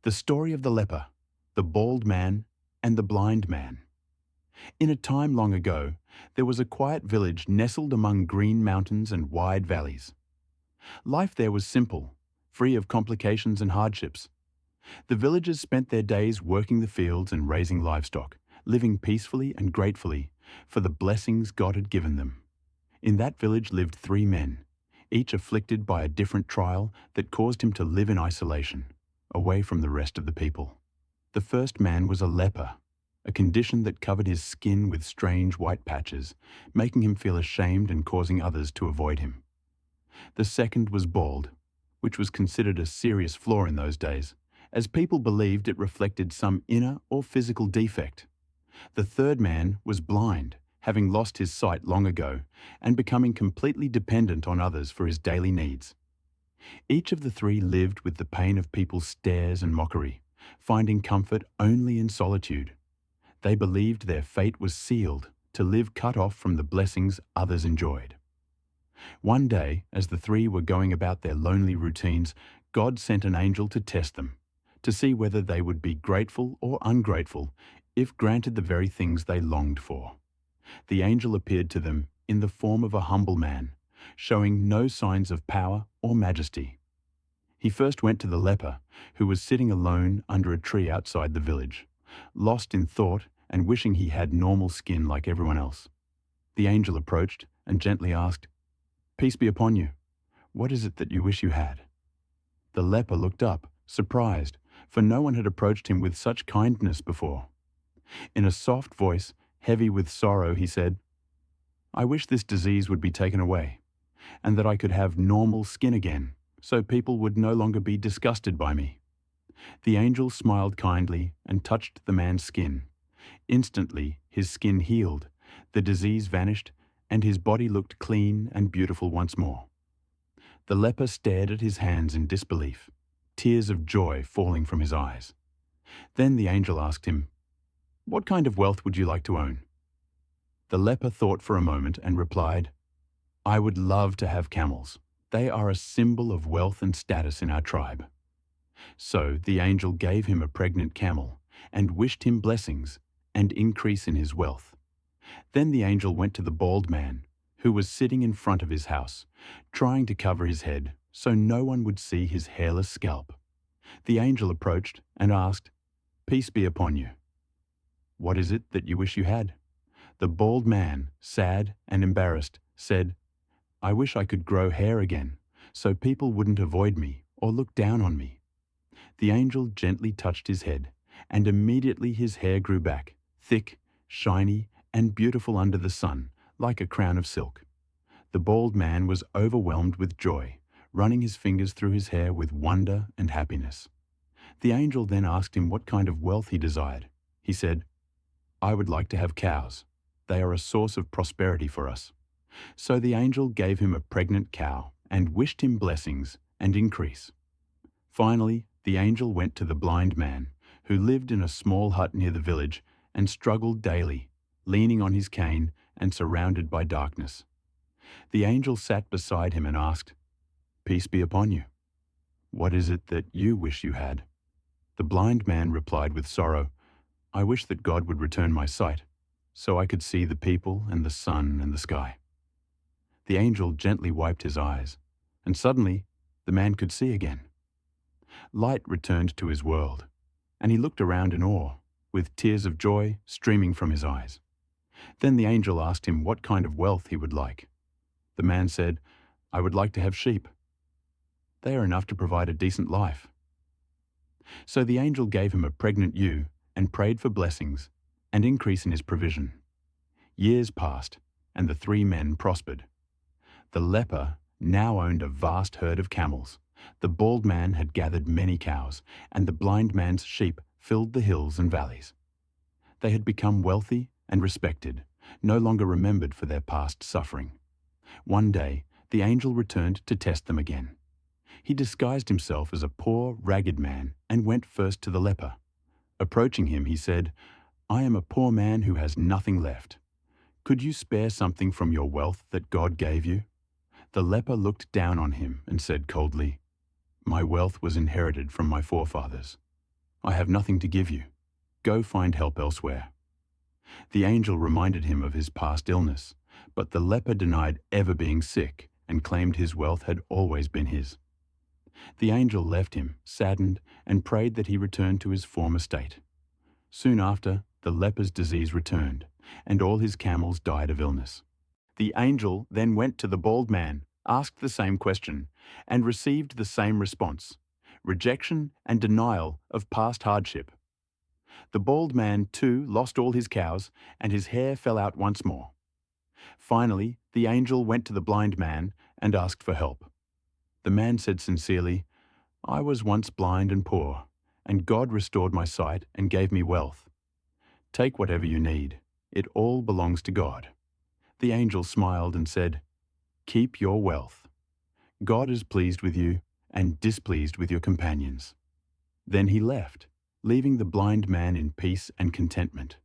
The story of the leper, the bald man, and the blind man. In a time long ago, there was a quiet village nestled among green mountains and wide valleys. Life there was simple, free of complications and hardships. The villagers spent their days working the fields and raising livestock, living peacefully and gratefully for the blessings God had given them. In that village lived 3 men, each afflicted by a different trial that caused him to live in isolation, away from the rest of the people. The first man was a leper, a condition that covered his skin with strange white patches, making him feel ashamed and causing others to avoid him. The second was bald, which was considered a serious flaw in those days, as people believed it reflected some inner or physical defect. The third man was blind, having lost his sight long ago and becoming completely dependent on others for his daily needs. Each of the 3 lived with the pain of people's stares and mockery, finding comfort only in solitude. They believed their fate was sealed to live cut off from the blessings others enjoyed. One day, as the 3 were going about their lonely routines, God sent an angel to test them, to see whether they would be grateful or ungrateful if granted the very things they longed for. The angel appeared to them in the form of a humble man, showing no signs of power or majesty. He first went to the leper, who was sitting alone under a tree outside the village, lost in thought and wishing he had normal skin like everyone else. The angel approached and gently asked, "Peace be upon you. What is it that you wish you had?" The leper looked up, surprised, for no one had approached him with such kindness before. In a soft voice, heavy with sorrow, he said, "I wish this disease would be taken away, and that I could have normal skin again, so people would no longer be disgusted by me." The angel smiled kindly and touched the man's skin. Instantly, his skin healed, the disease vanished, and his body looked clean and beautiful once more. The leper stared at his hands in disbelief, tears of joy falling from his eyes. Then the angel asked him, "What kind of wealth would you like to own?" The leper thought for a moment and replied, "I would love to have camels. They are a symbol of wealth and status in our tribe." So the angel gave him a pregnant camel and wished him blessings and increase in his wealth. Then the angel went to the bald man, who was sitting in front of his house, trying to cover his head so no one would see his hairless scalp. The angel approached and asked, "Peace be upon you. What is it that you wish you had?" The bald man, sad and embarrassed, said, "I wish I could grow hair again, so people wouldn't avoid me or look down on me." The angel gently touched his head, and immediately his hair grew back, thick, shiny, and beautiful under the sun, like a crown of silk. The bald man was overwhelmed with joy, running his fingers through his hair with wonder and happiness. The angel then asked him what kind of wealth he desired. He said, "I would like to have cows. They are a source of prosperity for us." So the angel gave him a pregnant cow and wished him blessings and increase. Finally, the angel went to the blind man, who lived in a small hut near the village and struggled daily, leaning on his cane and surrounded by darkness. The angel sat beside him and asked, "Peace be upon you. What is it that you wish you had?" The blind man replied with sorrow, "I wish that God would return my sight, so I could see the people and the sun and the sky." The angel gently wiped his eyes, and suddenly the man could see again. Light returned to his world, and he looked around in awe, with tears of joy streaming from his eyes. Then the angel asked him what kind of wealth he would like. The man said, "I would like to have sheep. They are enough to provide a decent life." So the angel gave him a pregnant ewe and prayed for blessings and increase in his provision. Years passed, and the 3 men prospered. The leper now owned a vast herd of camels, the bald man had gathered many cows, and the blind man's sheep filled the hills and valleys. They had become wealthy and respected, no longer remembered for their past suffering. One day, the angel returned to test them again. He disguised himself as a poor, ragged man and went first to the leper. Approaching him, he said, "I am a poor man who has nothing left. Could you spare something from your wealth that God gave you?" The leper looked down on him and said coldly, "My wealth was inherited from my forefathers. I have nothing to give you. Go find help elsewhere." The angel reminded him of his past illness, but the leper denied ever being sick and claimed his wealth had always been his. The angel left him, saddened, and prayed that he return to his former state. Soon after, the leper's disease returned, and all his camels died of illness. The angel then went to the bald man, asked the same question, and received the same response: rejection and denial of past hardship. The bald man too lost all his cows, and his hair fell out once more. Finally, the angel went to the blind man and asked for help. The man said sincerely, "I was once blind and poor, and God restored my sight and gave me wealth. Take whatever you need. It all belongs to God." The angel smiled and said, "Keep your wealth. God is pleased with you and displeased with your companions." Then he left, leaving the blind man in peace and contentment.